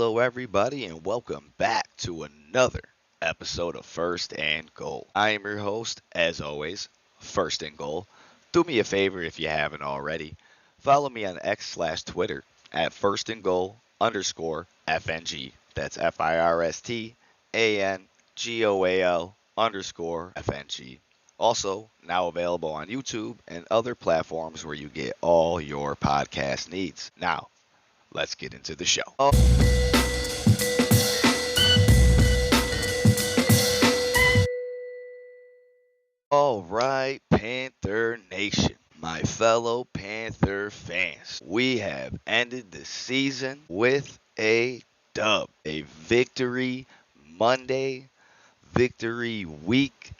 Hello, everybody, and welcome back to another episode of First and Goal. I am your host, as always, First and Goal. Do me a favor if you haven't already. Follow me on X/Twitter at First and Goal underscore FNG. That's FIRSTANGOAL underscore FNG. Also, now available on YouTube and other platforms where you get all your podcast needs. Now, let's get into the show. All right, Panther Nation, my fellow Panther fans, we have ended the season with a dub, a victory Monday, victory week,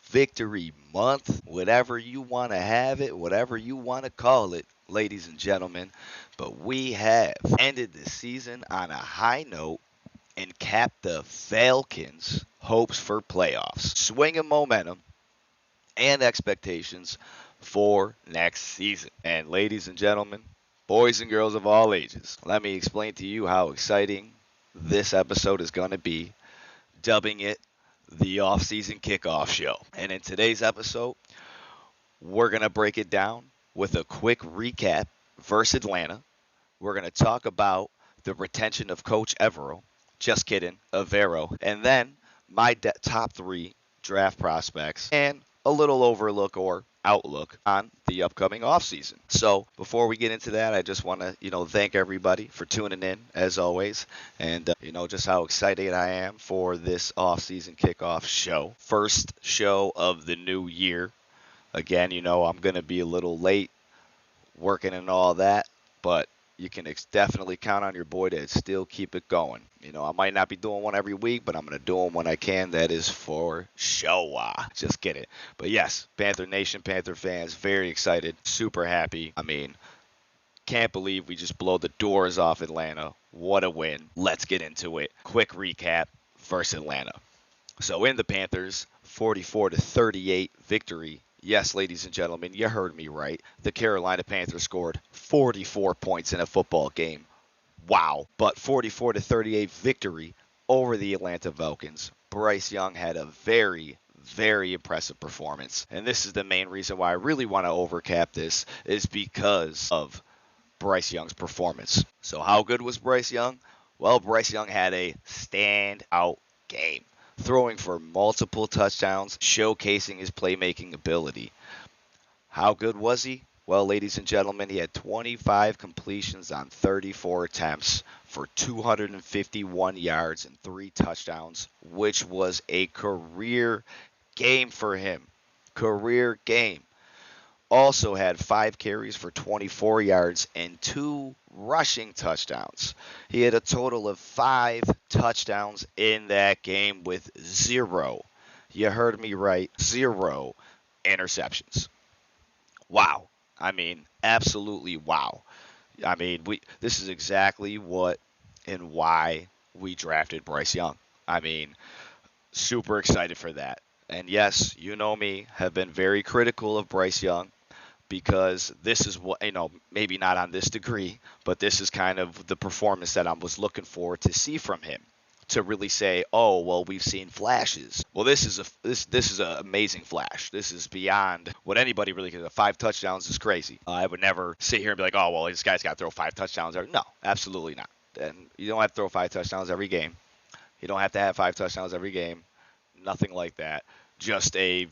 victory month, whatever you want to have it, whatever you want to call it, ladies and gentlemen. But we have ended the season on a high note and capped the Falcons' hopes for playoffs, swinging momentum and expectations for next season. And ladies and gentlemen, boys and girls of all ages, let me explain to you how exciting this episode is going to be, dubbing it the Offseason Kickoff Show. And in today's episode, we're going to break it down with a quick recap versus Atlanta. We're going to talk about the retention of Coach Evero. Just kidding, Evero. And then my top three draft prospects and a little overlook or outlook on the upcoming offseason. So before we get into that, I just want to, thank everybody for tuning in as always, and just how excited I am for this offseason kickoff show. First show of the new year. Again, I'm going to be a little late working and all that, but you can definitely count on your boy to still keep it going. I might not be doing one every week, but I'm going to do them when I can. That is for sure. Just kidding. But yes, Panther Nation, Panther fans, very excited, super happy. Can't believe we just blow the doors off Atlanta. What a win. Let's get into it. Quick recap versus Atlanta. So in the Panthers, 44-38 victory. Yes, ladies and gentlemen, you heard me right. The Carolina Panthers scored 44 points in a football game. Wow. But 44-38 victory over the Atlanta Falcons. Bryce Young had a very, very impressive performance. And this is the main reason why I really want to overcap this, is because of Bryce Young's performance. So how good was Bryce Young? Well, Bryce Young had a standout game, throwing for multiple touchdowns, showcasing his playmaking ability. How good was he? Well, ladies and gentlemen, he had 25 completions on 34 attempts for 251 yards and 3 touchdowns, which was a career game for him. Career game. Also had 5 carries for 24 yards and 2 rushing touchdowns. He had a total of 5 touchdowns in that game with 0. You heard me right, 0 interceptions. Wow. Absolutely wow. This is exactly what and why we drafted Bryce Young. Super excited for that. And yes, you know me, have been very critical of Bryce Young, because this is what, maybe not on this degree, but this is kind of the performance that I was looking for to see from him, to really say, oh, well, we've seen flashes. Well, this is an amazing flash. This is beyond what anybody really could. 5 touchdowns is crazy. I would never sit here and be like, oh, well, this guy's got to throw 5 touchdowns. No, absolutely not. And you don't have to throw 5 touchdowns every game. You don't have to have 5 touchdowns every game. Nothing like that. Just a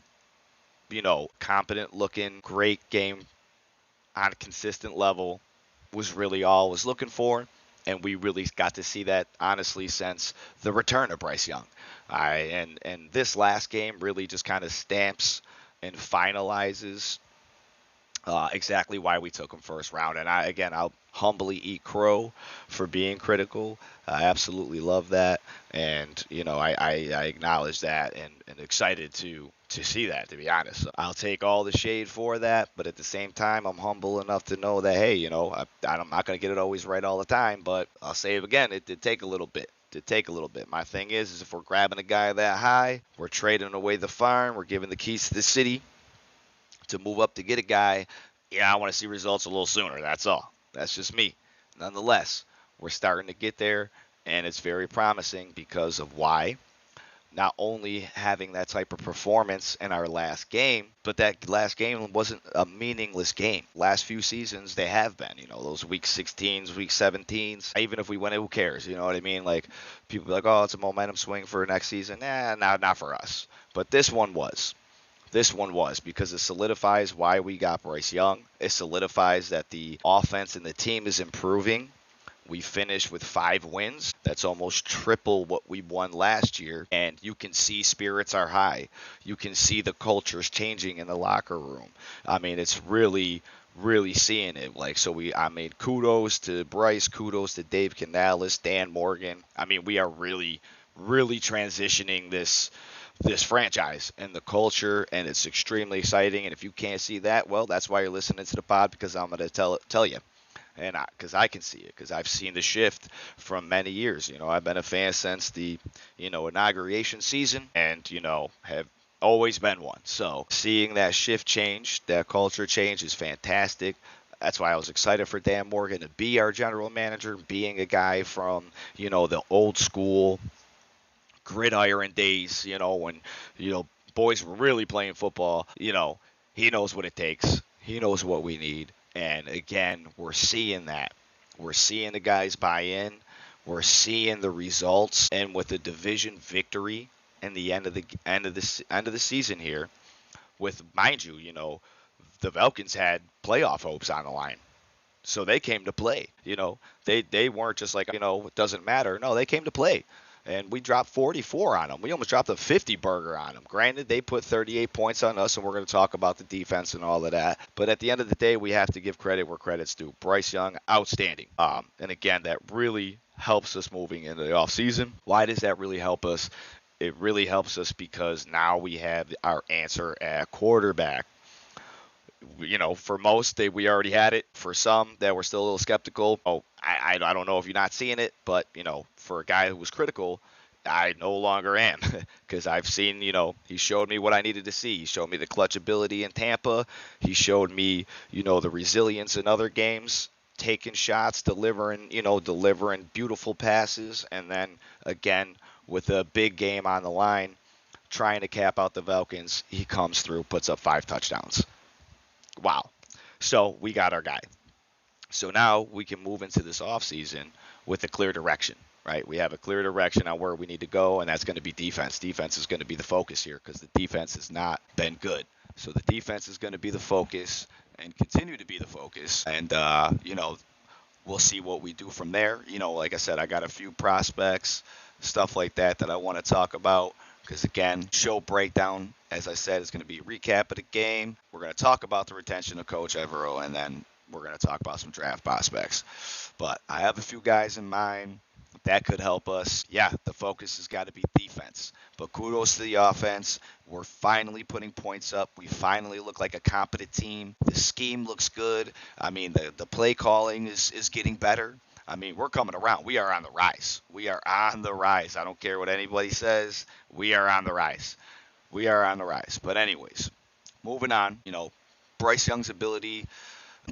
competent looking, great game on a consistent level was really all I was looking for. And we really got to see that, honestly, since the return of Bryce Young. And this last game really just kind of stamps and finalizes exactly why we took him first round. And I'll humbly eat crow for being critical. I absolutely love that. And, I acknowledge that and excited to see that, to be honest. I'll take all the shade for that, but at the same time, I'm humble enough to know that, hey, I'm not going to get it always right all the time, but I'll say it again, it did take a little bit. My thing is if we're grabbing a guy that high, we're trading away the farm, we're giving the keys to the city to move up to get a guy, I want to see results a little sooner. That's all. That's just me. Nonetheless, we're starting to get there, And it's very promising because of why. Not only having that type of performance in our last game, but that last game wasn't a meaningless game. Last few seasons, they have been, those week 16s, week 17s. Even if we win it, who cares? You know what I mean? Like, people be like, oh, it's a momentum swing for next season. Nah, not for us. But this one was. This one was because it solidifies why we got Bryce Young. It solidifies that the offense and the team is improving. We finished with 5 wins. That's almost triple what we won last year. And you can see spirits are high. You can see the culture's changing in the locker room. I mean, it's really, really seeing it. Kudos to Bryce. Kudos to Dave Canales, Dan Morgan. I mean, we are really, really transitioning this franchise and the culture, and it's extremely exciting. And if you can't see that, well, that's why you're listening to the pod, because I'm going to tell you. And because I can see it, because I've seen the shift from many years. I've been a fan since the, inauguration season, and, have always been one. So seeing that shift change, that culture change is fantastic. That's why I was excited for Dan Morgan to be our general manager, being a guy from, the old school gridiron days, when, boys were really playing football. He knows what it takes. He knows what we need. And again, we're seeing that. We're seeing the guys buy in. We're seeing the results. And with the division victory and the end of the season here, with, mind you, the Falcons had playoff hopes on the line. So they came to play. They weren't just like, it doesn't matter. No, they came to play. And we dropped 44 on them. We almost dropped a 50 burger on them. Granted, they put 38 points on us, and we're going to talk about the defense and all of that. But at the end of the day, we have to give credit where credit's due. Bryce Young, outstanding. And again, that really helps us moving into the offseason. Why does that really help us? It really helps us because now we have our answer at quarterback. For most, we already had it. For some that were still a little skeptical, I don't know if you're not seeing it, but, for a guy who was critical, I no longer am, because I've seen, he showed me what I needed to see. He showed me the clutch ability in Tampa. He showed me, the resilience in other games, taking shots, delivering beautiful passes, and then, again, with a big game on the line, trying to cap out the Falcons, he comes through, puts up 5 touchdowns. Wow. So we got our guy. So now we can move into this offseason with a clear direction, right? We have a clear direction on where we need to go, and that's going to be defense. Defense is going to be the focus here because the defense has not been good. So the defense is going to be the focus and continue to be the focus. And, we'll see what we do from there. Like I said, I got a few prospects, stuff like that I want to talk about. Because, again, show breakdown, as I said, is going to be a recap of the game. We're going to talk about the retention of Coach Evero, and then we're going to talk about some draft prospects. But I have a few guys in mind that could help us. Yeah, the focus has got to be defense. But kudos to the offense. We're finally putting points up. We finally look like a competent team. The scheme looks good. I mean, the play calling is getting better. I mean, we're coming around. We are on the rise. We are on the rise. I don't care what anybody says. We are on the rise. We are on the rise. But anyways, moving on, Bryce Young's ability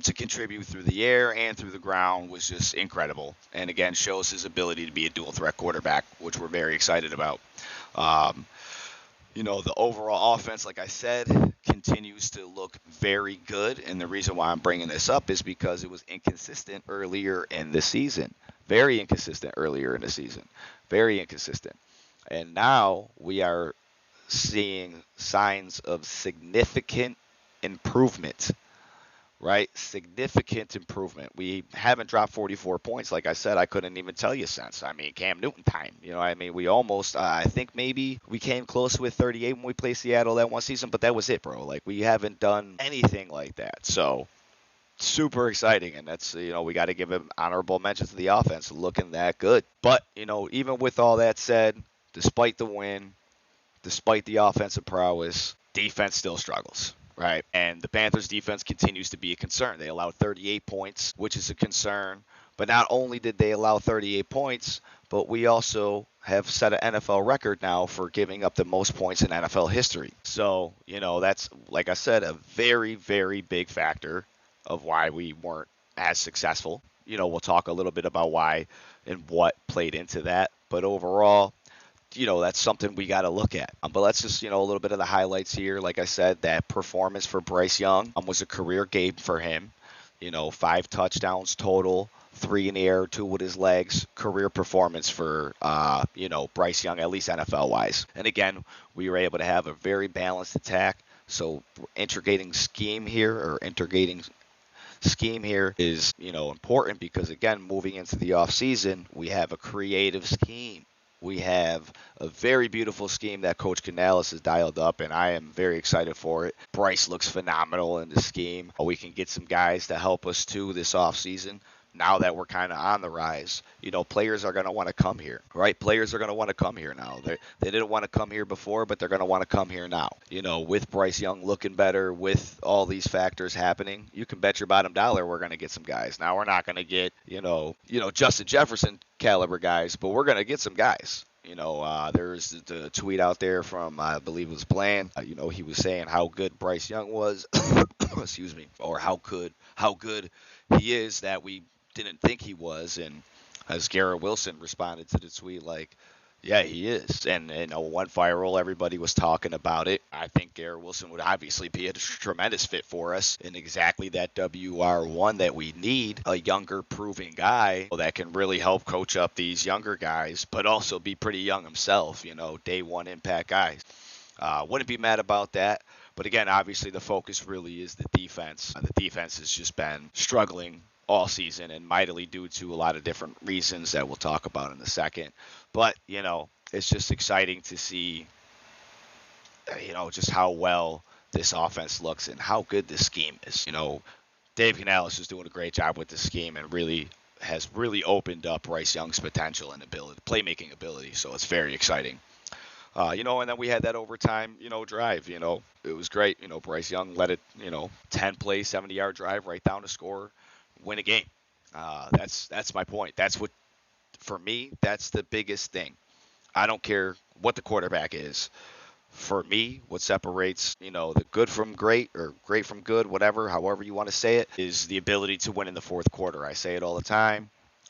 to contribute through the air and through the ground was just incredible. And again, shows his ability to be a dual threat quarterback, which we're very excited about. The overall offense, like I said, continues to look very good. And the reason why I'm bringing this up is because it was inconsistent earlier in the season. Very inconsistent earlier in the season. Very inconsistent. And now we are seeing signs of significant improvement. Right? Significant improvement. We haven't dropped 44 points. Like I said, I couldn't even tell you since. Cam Newton time. We almost, I think maybe we came close with 38 when we played Seattle that one season, but that was it, bro. Like, we haven't done anything like that. So, super exciting. And that's, we got to give him honorable mention to the offense looking that good. But, even with all that said, despite the win, despite the offensive prowess, defense still struggles. Right, and the Panthers' defense continues to be a concern. They allowed 38 points, which is a concern. But not only did they allow 38 points, but we also have set an NFL record now for giving up the most points in NFL history. So, that's, like I said, a very, very big factor of why we weren't as successful. We'll talk a little bit about why, and what played into that. But overall, that's something we got to look at. But let's just, a little bit of the highlights here. Like I said, that performance for Bryce Young was a career game for him. 5 touchdowns total, 3 in the air, 2 with his legs. Career performance for, Bryce Young, at least NFL wise. And again, we were able to have a very balanced attack. So integrating scheme here is, important because, again, moving into the offseason, we have a creative scheme. We have a very beautiful scheme that Coach Canales has dialed up, and I am very excited for it. Bryce looks phenomenal in the scheme. We can get some guys to help us, too, this offseason. Now that we're kind of on the rise, players are going to want to come here, right? Players are going to want to come here now. They didn't want to come here before, but they're going to want to come here now. With Bryce Young looking better, with all these factors happening, you can bet your bottom dollar we're going to get some guys. Now we're not going to get, Justin Jefferson caliber guys, but we're going to get some guys. There's the tweet out there from, I believe it was Bland. He was saying how good Bryce Young was, excuse me, or how good he is that we didn't think he was. And as Garrett Wilson responded to the tweet, like, yeah, he is. And one viral, everybody was talking about it. I think Garrett Wilson would obviously be a tremendous fit for us in exactly that WR1 that we need, a younger, proven guy that can really help coach up these younger guys, but also be pretty young himself, day one impact guys. Wouldn't be mad about that. But again, obviously the focus really is the defense. The defense has just been struggling all season and mightily due to a lot of different reasons that we'll talk about in a second. But, it's just exciting to see, just how well this offense looks and how good this scheme is. Dave Canales is doing a great job with this scheme and has really opened up Bryce Young's potential and playmaking ability. So it's very exciting. And then we had that overtime, drive. It was great. Bryce Young led it, 10-play, 70-yard drive right down to score, win a game. That's my point. For me, that's the biggest thing. I don't care what the quarterback is. For me, what separates, the good from great or great from good, however you want to say it, is the ability to win in the fourth quarter. I say it all the time.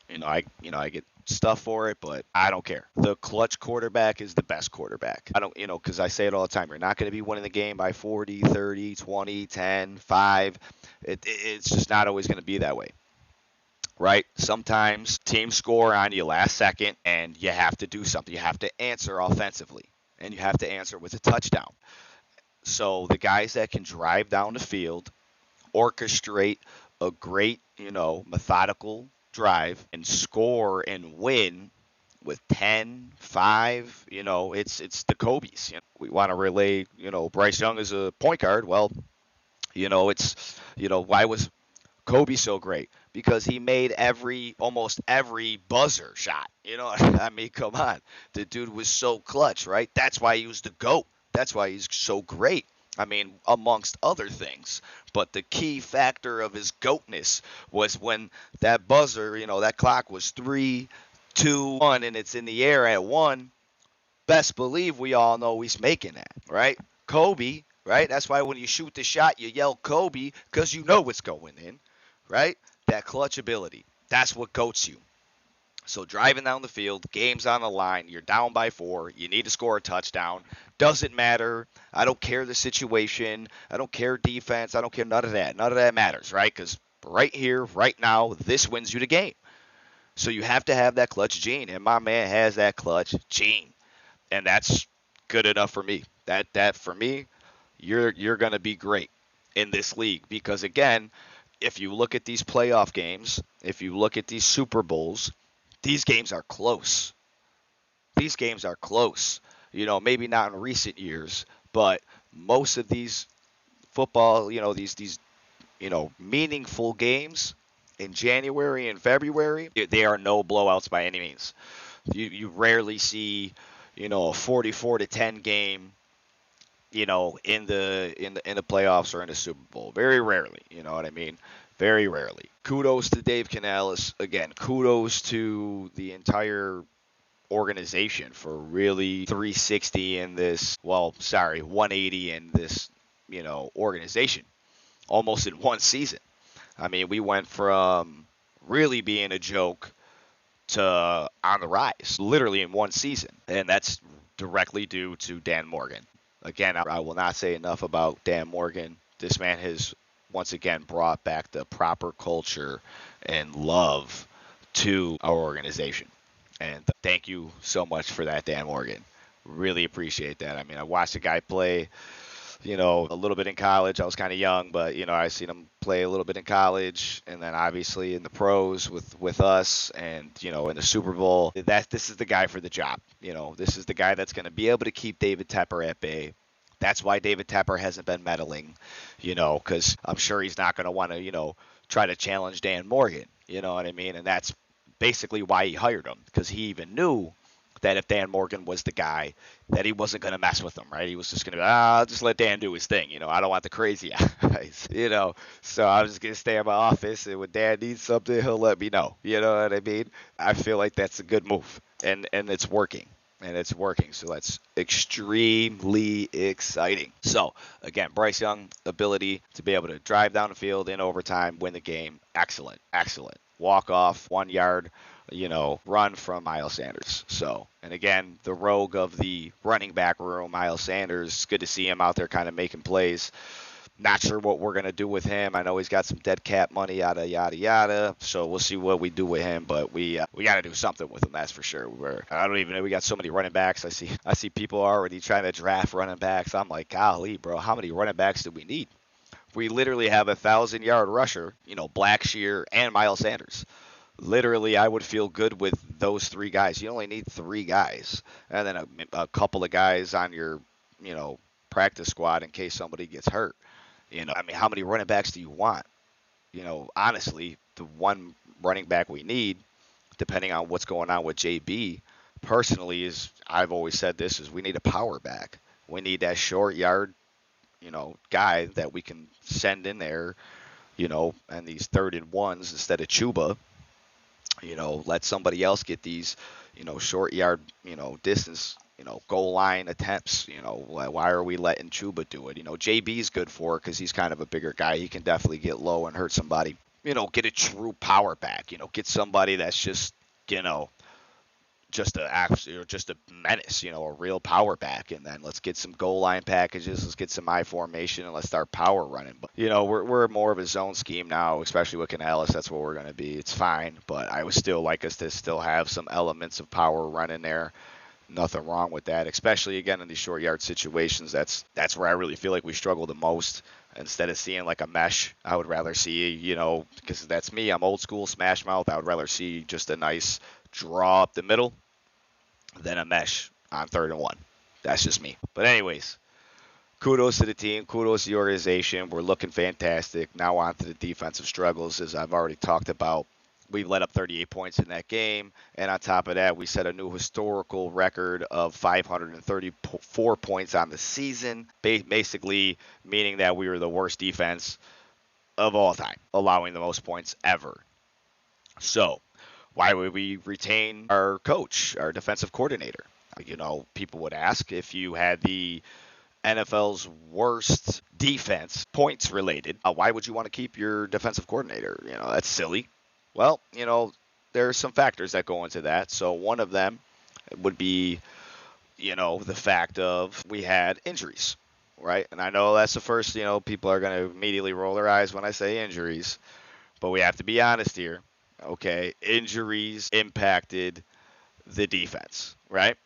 I get stuff for it, but I don't care. The clutch quarterback is the best quarterback. I don't, because I say it all the time. You're not going to be winning the game by 40, 30, 20, 10, 5. It's just not always going to be that way. Right? Sometimes teams score on you last second, and you have to do something. You have to answer offensively, and you have to answer with a touchdown. So the guys that can drive down the field, orchestrate a great, methodical drive and score and win with 10, 5, it's the Kobe's. We want to relay, Bryce Young as a point guard. Well, why was Kobe so great? Because he made almost every buzzer shot. I mean, come on. The dude was so clutch, right? That's why he was the GOAT. That's why he's so great. I mean, amongst other things. But the key factor of his GOATness was when that buzzer, that clock was 3, 2, 1, and it's in the air at 1. Best believe we all know he's making that, right? Kobe, right? That's why when you shoot the shot, you yell Kobe because you know it's going in, right? That clutch ability. That's what goats you. So driving down the field, game's on the line, you're down by 4, you need to score a touchdown. Doesn't matter. I don't care the situation. I don't care defense. I don't care none of that. None of that matters, right? Because right here, right now, this wins you the game. So you have to have that clutch gene, and my man has that clutch gene. And that's good enough for me. That for me, you're going to be great in this league because, again, if you look at these playoff games, if you look at these Super Bowls, these games are close. These games are close. Maybe not in recent years, but most of these football, these meaningful games in January and February, they are no blowouts by any means. You rarely see, a 44-10 game, in the playoffs or in the Super Bowl. Very rarely, you know what I mean? Very rarely. Kudos to Dave Canales. Again, kudos to the entire organization for really 360 in this, 180 in this, organization, almost in one season. I mean, we went from really being a joke to on the rise, literally in one season, and that's directly due to Dan Morgan. Again, I will not say enough about Dan Morgan. This man has once again brought back the proper culture and love to our organization. And thank you so much for that, Dan Morgan. Really appreciate that. I mean, I watched the guy play, a little bit in college. I was kind of young, but I seen him play a little bit in college, and then obviously in the pros with us, and in the Super Bowl. This is the guy for the job. This is the guy that's going to be able to keep David Tepper at bay. That's why David Tepper hasn't been meddling, because I'm sure he's not going to want to, try to challenge Dan Morgan. You know what I mean? And that's basically why he hired him, because he even knew that if Dan Morgan was the guy, that he wasn't going to mess with him, right? He was just going to, I'll just let Dan do his thing. I don't want the crazy eyes, So I'm just going to stay in my office, and when Dan needs something, he'll let me know. You know what I mean? I feel like that's a good move, and it's working. And it's working, so that's extremely exciting. So, again, Bryce Young, ability to be able to drive down the field in overtime, win the game, excellent, excellent. Walk off, 1 yard, run from Miles Sanders. So, and again, the rogue of the running back room, Miles Sanders, good to see him out there kind of making plays. Not sure what we're going to do with him. I know he's got some dead cap money, yada, yada, yada. So we'll see what we do with him. But we got to do something with him, that's for sure. I don't even know. We got so many running backs. I see people already trying to draft running backs. I'm like, golly, bro, how many running backs do we need? We literally have 1,000-yard rusher, Blackshear and Miles Sanders. Literally, I would feel good with those three guys. You only need three guys. And then a couple of guys on your, practice squad in case somebody gets hurt. How many running backs do you want? Honestly, the one running back we need, depending on what's going on with JB, personally, I've always said this, is we need a power back. We need that short yard, guy that we can send in there, and these 3rd and 1s instead of Chuba. Let somebody else get these, short yard, distance, goal line attempts. Why are we letting Chuba do it? JB's good for it because he's kind of a bigger guy. He can definitely get low and hurt somebody. Get a true power back. Get somebody that's just, just a menace, a real power back, and then let's get some goal line packages, let's get some I formation, and let's start power running. But we're more of a zone scheme now, especially with Canales. That's what we're going to be. It's fine, but I would still like us to still have some elements of power running there. Nothing wrong with that, especially again in these short yard situations. That's where I really feel like we struggle the most. Instead of seeing like a mesh, I would rather see, because that's me, I'm old school smash mouth. I would rather see just a nice draw up the middle than a mesh on 3rd and 1. That's just me. But anyways, kudos to the team, kudos to the organization. We're looking fantastic. Now on to the defensive struggles, as I've already talked about. We let up 38 points in that game, and on top of that, we set a new historical record of 534 points on the season, basically meaning that we were the worst defense of all time, allowing the most points ever. So, why would we retain our coach, our defensive coordinator? People would ask, if you had the NFL's worst defense, points related, why would you want to keep your defensive coordinator? That's silly. Well, there are some factors that go into that. So one of them would be, the fact of we had injuries, right? And I know that's the first, people are going to immediately roll their eyes when I say injuries, but we have to be honest here. Okay, injuries impacted the defense, right?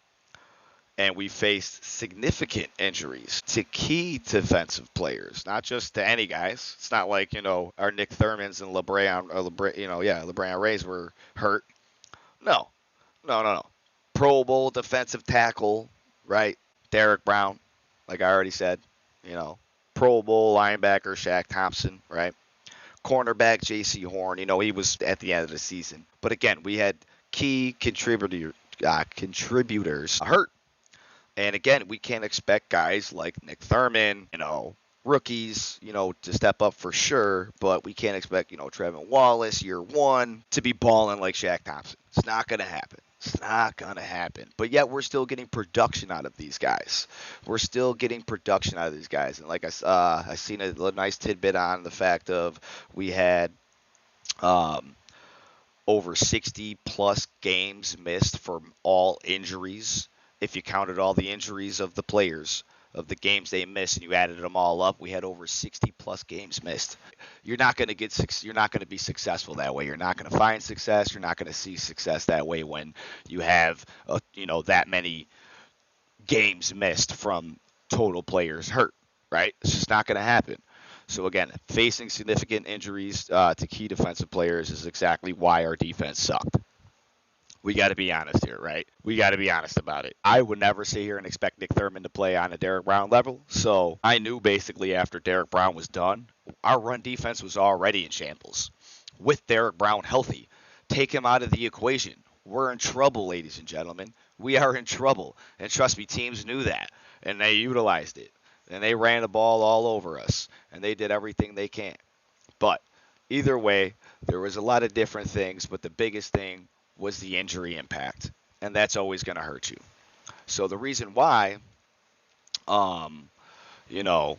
And we faced significant injuries to key defensive players, not just to any guys. It's not like, our Nick Thurmans and LeBron Rays were hurt. No. Pro Bowl defensive tackle, right? Derek Brown, like I already said, Pro Bowl linebacker Shaq Thompson, right? Cornerback J.C. Horn, he was at the end of the season. But again, we had key contributors hurt. And again, we can't expect guys like Nick Thurman, rookies, to step up for sure. But we can't expect, Trevin Wallace, year one, to be balling like Shaq Thompson. It's not going to happen. It's not going to happen. But yet we're still getting production out of these guys. And like I seen a nice tidbit on the fact of we had over 60 plus games missed from all injuries. If you counted all the injuries of the players, of the games they missed, and you added them all up, we had over 60 plus games missed. You're not going to you're not going to be successful that way. You're not going to find success. You're not going to see success that way when you have that many games missed from total players hurt, right? It's just not going to happen. So again, facing significant injuries to key defensive players is exactly why our defense sucked. We got to be honest here, right? We got to be honest about it. I would never sit here and expect Nick Thurman to play on a Derek Brown level. So I knew basically after Derek Brown was done, our run defense was already in shambles. With Derek Brown healthy, take him out of the equation. We're in trouble, ladies and gentlemen. We are in trouble. And trust me, teams knew that. And they utilized it. And they ran the ball all over us. And they did everything they can. But either way, there was a lot of different things. But the biggest thing was the injury impact. And that's always going to hurt you. So the reason why, you know,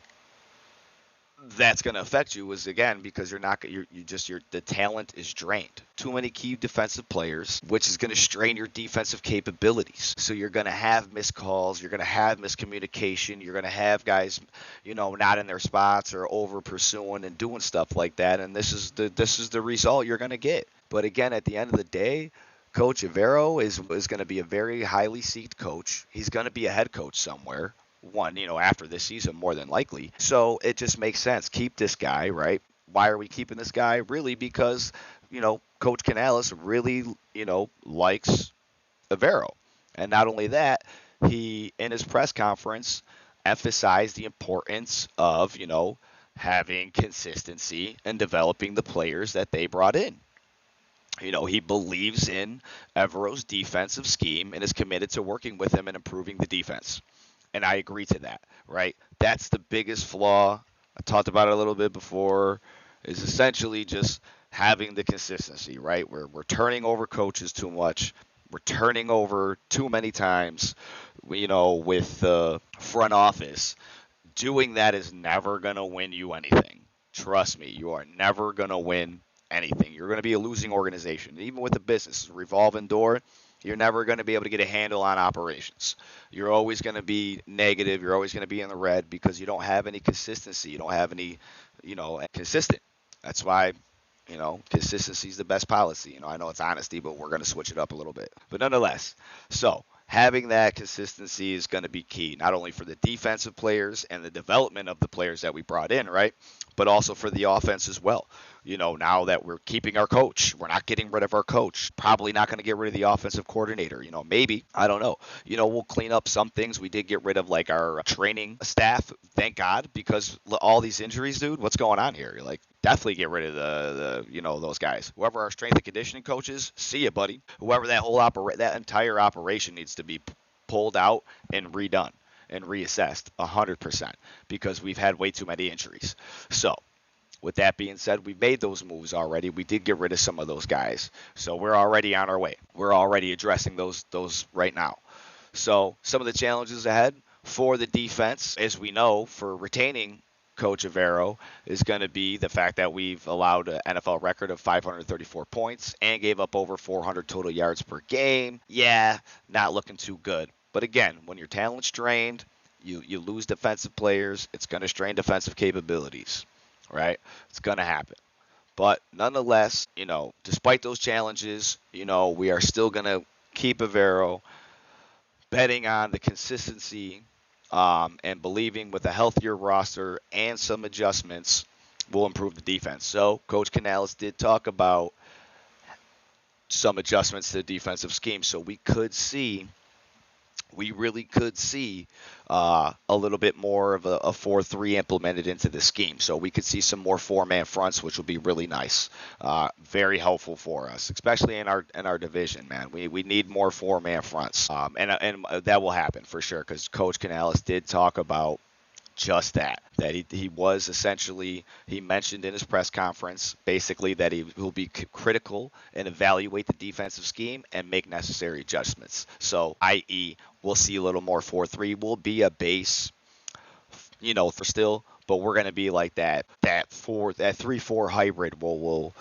that's going to affect you is again because the talent is drained. Too many key defensive players, which is going to strain your defensive capabilities. So you're going to have missed calls, you're going to have miscommunication, you're going to have guys, not in their spots or over pursuing and doing stuff like that. And this is the result you're going to get. But again, at the end of the day, Coach Evero is going to be a very highly seeked coach. He's going to be a head coach somewhere. After this season, more than likely. So it just makes sense. Keep this guy, right? Why are we keeping this guy? Really because, Coach Canales really, likes Evero. And not only that, he, in his press conference, emphasized the importance of, having consistency and developing the players that they brought in. He believes in Evero's defensive scheme and is committed to working with him and improving the defense. And I agree to that, right? That's the biggest flaw. I talked about it a little bit before, is essentially just having the consistency, right? We're turning over coaches too much. We're turning over too many times, with the front office. Doing that is never going to win you anything. Trust me, you are never going to win anything. You're going to be a losing organization. Even with a business, a revolving door, you're never going to be able to get a handle on operations. You're always going to be negative. You're always going to be in the red because you don't have any consistency. You don't have any, consistent. That's why, consistency is the best policy. I know it's honesty, but we're going to switch it up a little bit. But nonetheless, so having that consistency is going to be key, not only for the defensive players and the development of the players that we brought in, right, but also for the offense as well. Now that we're keeping our coach, we're not getting rid of our coach. Probably not going to get rid of the offensive coordinator. Maybe. I don't know. We'll clean up some things. We did get rid of like our training staff, thank God, because all these injuries, dude, what's going on here? Like, definitely get rid of the those guys. Whoever our strength and conditioning coach is, see ya, buddy. Whoever that entire operation needs to be pulled out and redone and reassessed 100% because we've had way too many injuries. So, with that being said, we made those moves already. We did get rid of some of those guys. So we're already on our way. We're already addressing those right now. So some of the challenges ahead for the defense, as we know, for retaining Coach Evero, is going to be the fact that we've allowed an NFL record of 534 points and gave up over 400 total yards per game. Yeah, not looking too good. But again, when your talent's drained, you lose defensive players, it's going to strain defensive capabilities. Right? It's going to happen. But nonetheless, despite those challenges, we are still going to keep Evero, betting on the consistency and believing with a healthier roster and some adjustments will improve the defense. So Coach Canales did talk about some adjustments to the defensive scheme. So we really could see a little bit more of a 4-3 implemented into the scheme. So we could see some more four-man fronts, which would be really nice. Very helpful for us, especially in our division, man. We need more four-man fronts. And that will happen for sure because Coach Canales did talk about just that he was essentially, he mentioned in his press conference basically that he will be critical and evaluate the defensive scheme and make necessary adjustments. So i.e. we'll see a little more 4-3. We'll be a base, for still, but we're going to be like that 3-4 hybrid. We'll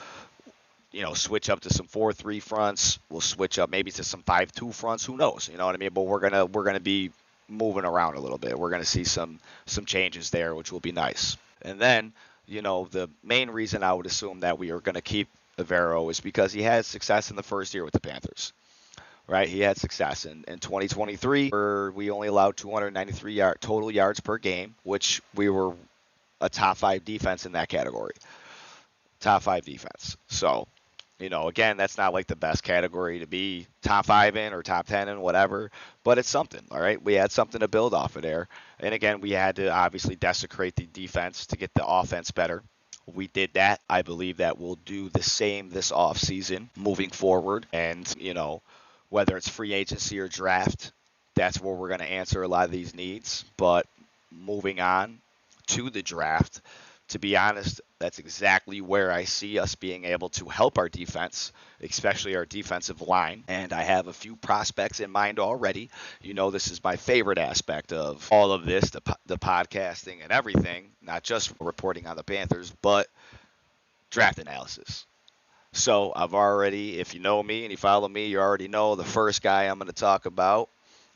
switch up to some 4-3 fronts. We'll switch up maybe to some 5-2 fronts. Who knows? You know what I mean? But we're gonna be moving around a little bit. We're gonna see some changes there, which will be nice. And then, the main reason I would assume that we are gonna keep Evero is because he had success in the first year with the Panthers. Right, he had success in 2023, where we only allowed 293 total yards per game, which we were a top 5 defense in that category. Top 5 defense. So, again, that's not like the best category to be top 5 in or top 10 in, whatever, but it's something, all right? We had something to build off of there. And again, we had to obviously desecrate the defense to get the offense better. We did that. I believe that we'll do the same this offseason moving forward. And, whether it's free agency or draft, that's where we're going to answer a lot of these needs. But moving on to the draft, to be honest, that's exactly where I see us being able to help our defense, especially our defensive line. And I have a few prospects in mind already. This is my favorite aspect of all of this, the podcasting and everything, not just reporting on the Panthers, but draft analysis. So I've already, if you know me and you follow me, you already know the first guy I'm going to talk about.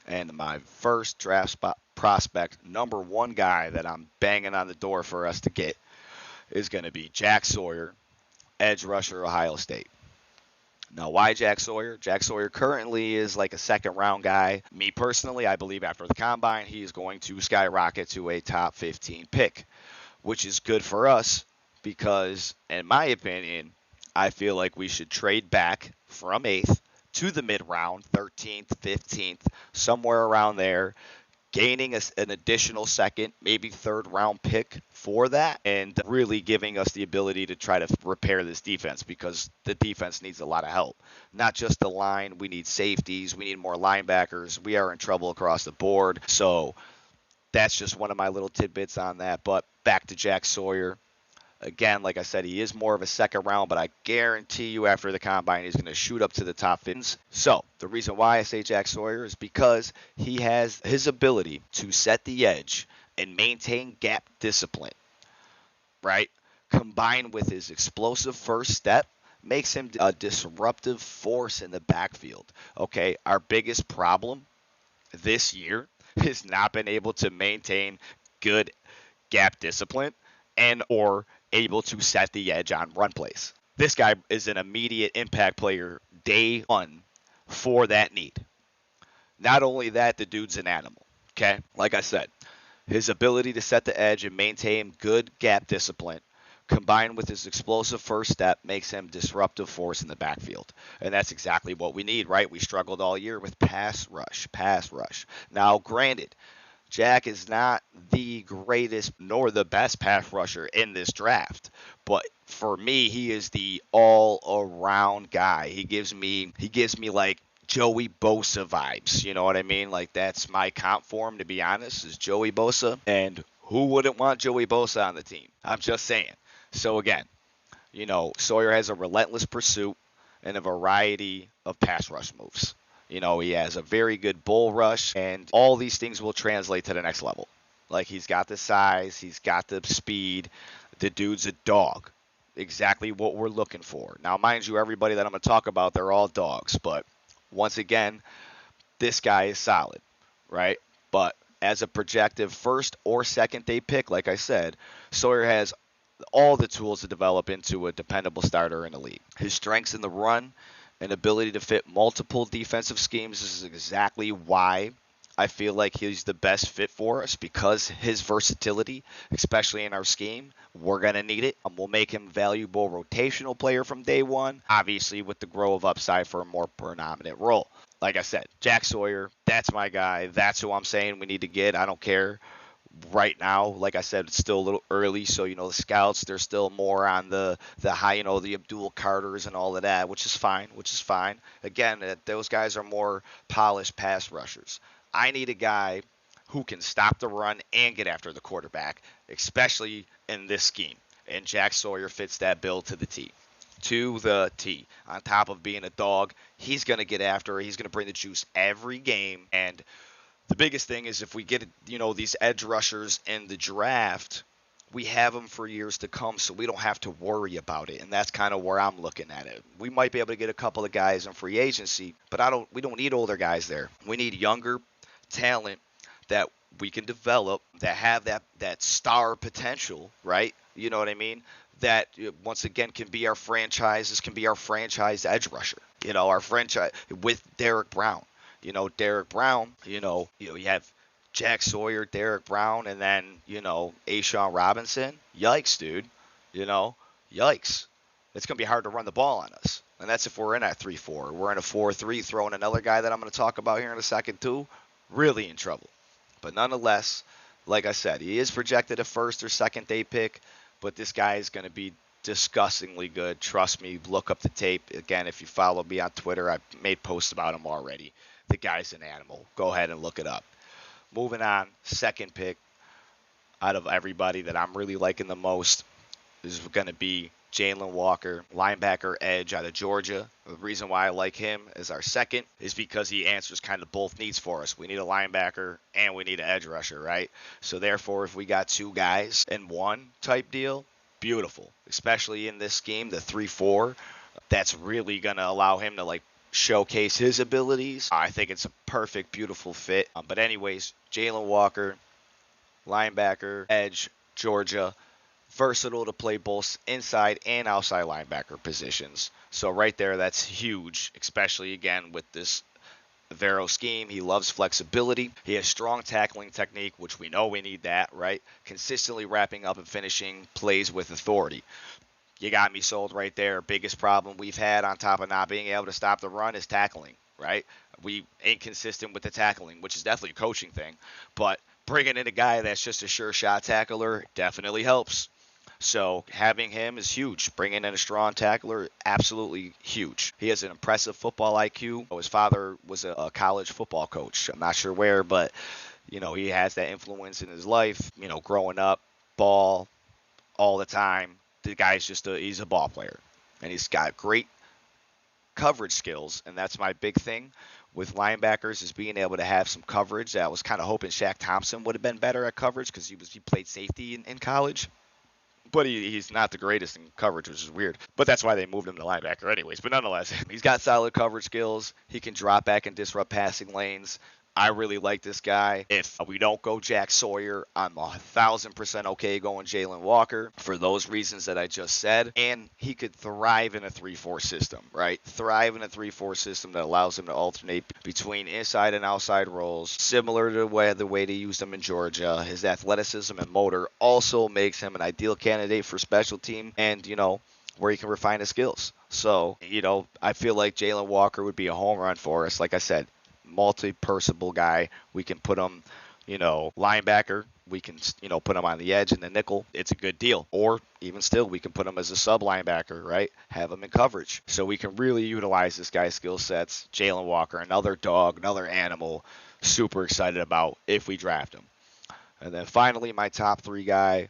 And my first draft spot prospect, number one guy that I'm banging on the door for us to get, is going to be Jack Sawyer, edge rusher, Ohio State. Now, why Jack Sawyer? Jack Sawyer currently is like a second-round guy. Me personally, I believe after the combine, he is going to skyrocket to a top 15 pick, which is good for us because, in my opinion, I feel like we should trade back from 8th to the mid-round, 13th, 15th, somewhere around there, gaining an additional second, maybe third-round pick for that, and really giving us the ability to try to repair this defense because the defense needs a lot of help. Not just the line, we need safeties, we need more linebackers. We are in trouble across the board. So that's just one of my little tidbits on that. But back to Jack Sawyer. Again, like I said, he is more of a second round, but I guarantee you after the combine, he's going to shoot up to the top 15s. So the reason why I say Jack Sawyer is because he has his ability to set the edge and maintain gap discipline, right? Combined with his explosive first step, makes him a disruptive force in the backfield. Okay, our biggest problem this year has not been able to maintain good gap discipline and or able to set the edge on run plays. This guy is an immediate impact player day one for that need. Not only that, the dude's an animal. Okay, like I said, his ability to set the edge and maintain good gap discipline combined with his explosive first step makes him disruptive force in the backfield. And that's exactly what we need, right? We struggled all year with pass rush. Now, granted, Jack is not the greatest nor the best pass rusher in this draft, but for me, he is the all-around guy. He gives me like Joey Bosa vibes. You know what I mean? Like that's my comp for him, to be honest, is Joey Bosa. And who wouldn't want Joey Bosa on the team? I'm just saying. So again, Sawyer has a relentless pursuit and a variety of pass rush moves. He has a very good bull rush, and all these things will translate to the next level. Like, he's got the size, he's got the speed, the dude's a dog. Exactly what we're looking for. Now, mind you, everybody that I'm going to talk about, they're all dogs, but once again, this guy is solid, right? But as a projected first or second day pick, like I said, Sawyer has all the tools to develop into a dependable starter in the league. His strengths in the run and ability to fit multiple defensive schemes is exactly why I feel like he's the best fit for us, because his versatility, especially in our scheme, we're going to need it. We'll make him a valuable rotational player from day one, obviously with the grow of upside for a more predominant role. Like I said, Jack Sawyer, that's my guy. That's who I'm saying we need to get. I don't care. Right now, like I said, it's still a little early, so the scouts, they're still more on the high, the Abdul Carters and all of that, which is fine. Again, those guys are more polished pass rushers. I need a guy who can stop the run and get after the quarterback, especially in this scheme. And Jack Sawyer fits that bill to the T. To the T. On top of being a dog, he's going to get after it. He's going to bring the juice every game. And the biggest thing is if we get, these edge rushers in the draft, we have him for years to come, so we don't have to worry about it. And that's kind of where I'm looking at it. We might be able to get a couple of guys in free agency, but we don't need older guys there. We need younger talent that we can develop, that have that star potential, right? You know what I mean? That once again can be our franchises, can be our franchise edge rusher. Our franchise with Derek Brown. Derek Brown. You have Jack Sawyer, Derek Brown, and then Ashawn Robinson. Yikes, dude. Yikes. It's gonna be hard to run the ball on us, and that's if we're in that 3-4. We're in a 4-3, throwing another guy that I'm going to talk about here in a second too. Really in trouble. But nonetheless, like I said, he is projected a first or second day pick, but this guy is going to be disgustingly good. Trust me, look up the tape. Again, if you follow me on Twitter, I've made posts about him already. The guy's an animal. Go ahead and look it up. Moving on, second pick out of everybody that I'm really liking the most is going to be Jalen Walker, linebacker edge out of Georgia. The reason why I like him as our second is because he answers kind of both needs for us. We need a linebacker and we need an edge rusher, right? So therefore, if we got two guys in one type deal, beautiful. Especially in this scheme, the 3-4, that's really going to allow him to showcase his abilities. I think it's a perfect, beautiful fit. But anyways, Jalen Walker, linebacker, edge, Georgia. Versatile to play both inside and outside linebacker positions. So right there, that's huge, especially again with this Vero scheme. He loves flexibility. He has strong tackling technique, which we know we need that, right? Consistently wrapping up and finishing plays with authority. You got me sold right there. Biggest problem we've had on top of not being able to stop the run is tackling, right? We ain't consistent with the tackling, which is definitely a coaching thing. But bringing in a guy that's just a sure shot tackler definitely helps. So having him is huge. Bringing in a strong tackler, absolutely huge. He has an impressive football IQ. His father was a college football coach. I'm not sure where, but, he has that influence in his life, growing up, ball all the time. The guy's he's a ball player. And he's got great coverage skills, and that's my big thing with linebackers is being able to have some coverage. I was kind of hoping Shaq Thompson would have been better at coverage because he played safety in college. But he's not the greatest in coverage, which is weird. But that's why they moved him to linebacker anyways. But nonetheless, he's got solid coverage skills. He can drop back and disrupt passing lanes. I really like this guy. If we don't go Jack Sawyer, I'm 1,000% okay going Jalen Walker for those reasons that I just said. And he could thrive in a 3-4 system, right? Thrive in a 3-4 system that allows him to alternate between inside and outside roles, similar to the way they used him in Georgia. His athleticism and motor also makes him an ideal candidate for special team and, where he can refine his skills. So, I feel like Jalen Walker would be a home run for us. Like I said, multi-personable guy. We can put him, linebacker. We can, put him on the edge in the nickel. It's a good deal. Or even still, we can put him as a sub linebacker, right? Have him in coverage. So we can really utilize this guy's skill sets. Jalen Walker, another dog, another animal. Super excited about if we draft him. And then finally, my top three guy.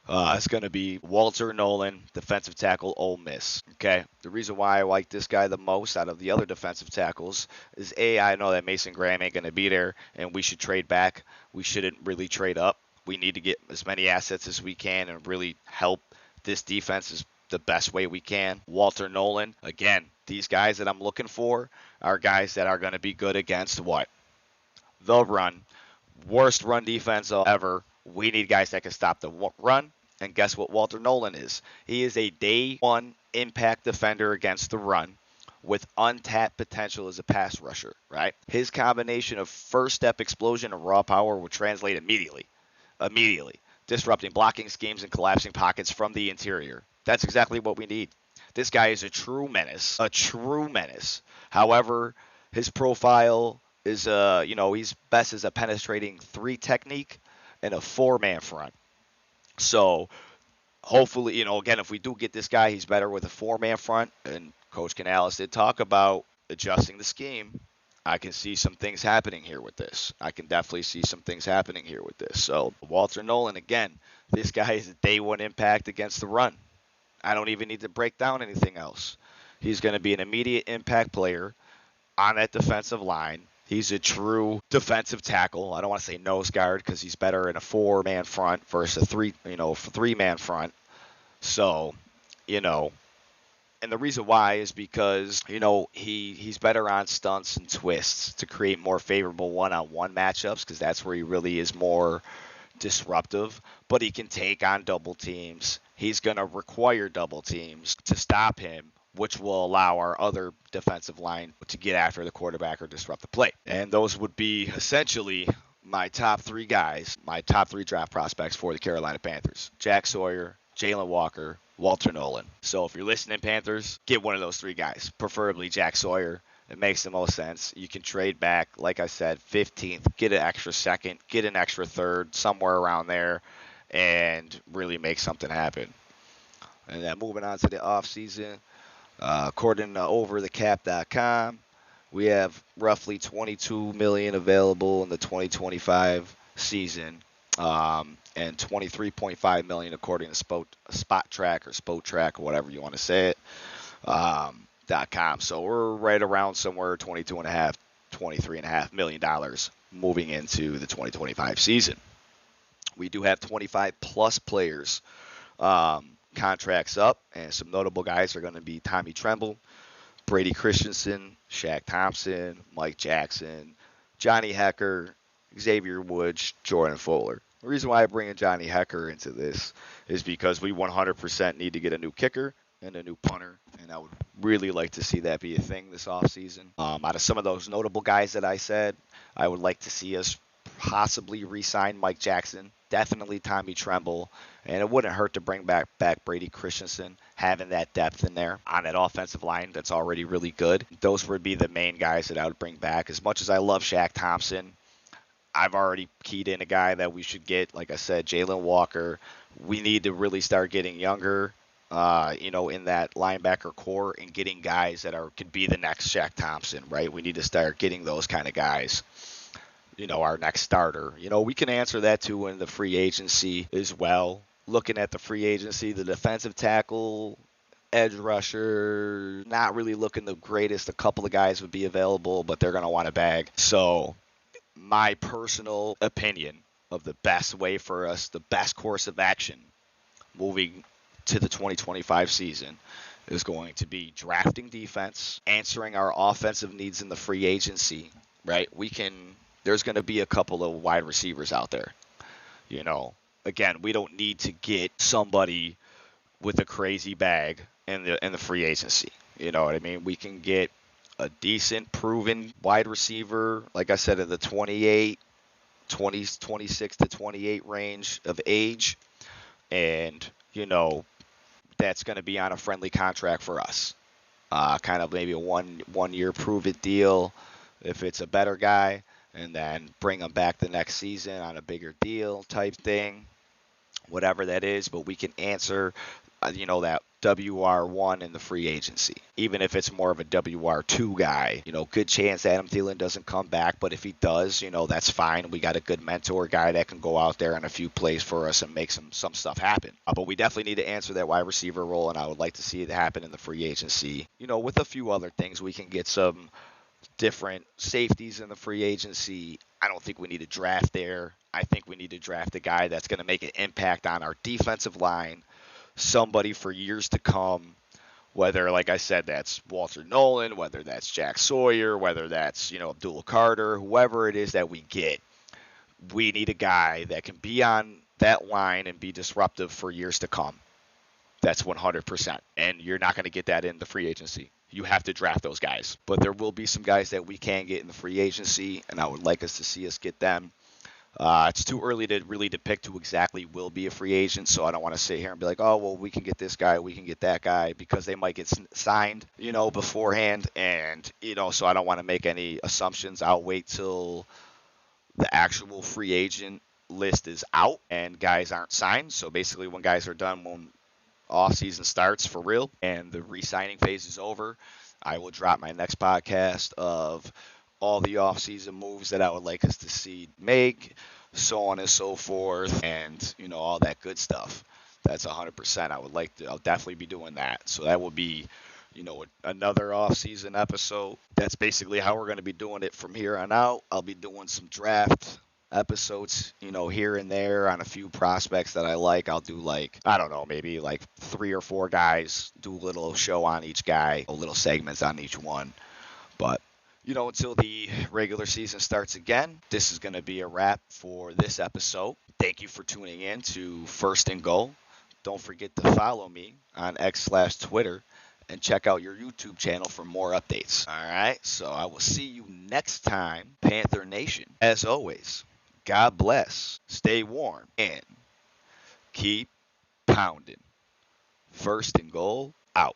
It's going to be Walter Nolan, defensive tackle, Ole Miss. Okay, the reason why I like this guy the most out of the other defensive tackles is I know that Mason Graham ain't going to be there, and we should trade back. We shouldn't really trade up. We need to get as many assets as we can and really help this defense the best way we can. Walter Nolan, again, these guys that I'm looking for are guys that are going to be good against what? The run. Worst run defense ever. We need guys that can stop the run. And guess what Walter Nolan is? He is a day one impact defender against the run with untapped potential as a pass rusher, right? His combination of first step explosion and raw power will translate immediately. Disrupting blocking schemes and collapsing pockets from the interior. That's exactly what we need. This guy is a true menace. However, his profile is, he's best as a penetrating 3 technique and a 4-man front. So hopefully, again, if we do get this guy, he's better with a 4-man front. And Coach Canales did talk about adjusting the scheme. I can see some things happening here with this. So Walter Nolan, again, this guy is a day one impact against the run. I don't even need to break down anything else. He's going to be an immediate impact player on that defensive line. He's a true defensive tackle. I don't want to say nose guard because he's better in a 4-man front versus a three-man front. So, you know, and the reason why is because he's better on stunts and twists to create more favorable one-on-one matchups because that's where he really is more disruptive. But he can take on double teams. He's going to require double teams to stop him, which will allow our other defensive line to get after the quarterback or disrupt the play. And those would be essentially my top three guys, my top three draft prospects for the Carolina Panthers: Jack Sawyer, Jalen Walker, Walter Nolan. So if you're listening, Panthers, get one of those three guys, preferably Jack Sawyer. It makes the most sense. You can trade back, like I said, 15th, get an extra second, get an extra third, somewhere around there, and really make something happen. And then moving on to the offseason, according to overthecap.com, we have roughly $22 million available in the 2025 season, and $23.5 million according to Spot Track or Spot Track, or whatever you want to say it. .com. So we're right around somewhere $23.5 million moving into the 2025 season. We do have 25 plus players contracts up, and some notable guys are going to be Tommy Tremble, Brady Christensen, Shaq Thompson, Mike Jackson, Johnny Hecker, Xavier Woods, Jordan Fuller. The reason why I bring in Johnny Hecker into this is because we 100% need to get a new kicker and a new punter, and I would really like to see that be a thing this offseason. Out of some of those notable guys that I said, I would like to see us possibly re-sign Mike Jackson, definitely Tommy Tremble, and it wouldn't hurt to bring back Brady Christensen, having that depth in there on that offensive line that's already really good. Those would be the main guys that I would bring back. As much as I love Shaq Thompson, I've already keyed in a guy that we should get, like I said, Jalen Walker. We need to really start getting younger, in that linebacker core and getting guys that could be the next Shaq Thompson, right? We need to start getting those kind of guys. Our next starter. We can answer that too in the free agency as well. Looking at the free agency, the defensive tackle, edge rusher, not really looking the greatest. A couple of guys would be available, but they're going to want a bag. So my personal opinion of the best way for us, the best course of action moving to the 2025 season is going to be drafting defense, answering our offensive needs in the free agency, right? There's going to be a couple of wide receivers out there. Again, we don't need to get somebody with a crazy bag in the free agency. You know what I mean? We can get a decent, proven wide receiver, like I said, in the 26 to 28 range of age. And, that's going to be on a friendly contract for us. Kind of maybe a one-year prove-it deal if it's a better guy, and then bring him back the next season on a bigger deal type thing, whatever that is. But we can answer, that WR1 in the free agency, even if it's more of a WR2 guy. Good chance Adam Thielen doesn't come back, but if he does, that's fine. We got a good mentor guy that can go out there on a few plays for us and make some stuff happen. But we definitely need to answer that wide receiver role, and I would like to see it happen in the free agency. With a few other things, we can get some different safeties in the free agency. I don't think we need to draft there. I think we need to draft a guy that's going to make an impact on our defensive line, somebody for years to come, whether, like I said, that's Walter Nolan, whether that's Jack Sawyer, whether that's, Abdul Carter, whoever it is that we get. We need a guy that can be on that line and be disruptive for years to come. That's 100%. And you're not going to get that in the free agency. You have to draft those guys. But there will be some guys that we can get in the free agency, and I would like us to see us get them. It's too early to really depict who exactly will be a free agent, so I don't want to sit here and be like, oh, well, we can get this guy, we can get that guy, because they might get signed, beforehand. And, so I don't want to make any assumptions. I'll wait till the actual free agent list is out and guys aren't signed. So basically when guys are done, when off season starts for real and the re-signing phase is over, I will drop my next podcast of all the off-season moves that I would like us to see make, so on and so forth, and all that good stuff. That's 100%. I'll definitely be doing that. So that will be another off-season episode. That's basically how we're going to be doing it from here on out. I'll be doing some draft episodes, here and there on a few prospects that I like. I'll do like, I don't know, maybe like 3 or 4 guys, do a little show on each guy, a little segments on each one. But, until the regular season starts again, this is going to be a wrap for this episode. Thank you for tuning in to First and Goal. Don't forget to follow me on X/Twitter and check out your YouTube channel for more updates. All right, so I will see you next time, Panther Nation. As always, God bless, stay warm, and keep pounding. First and Goal out.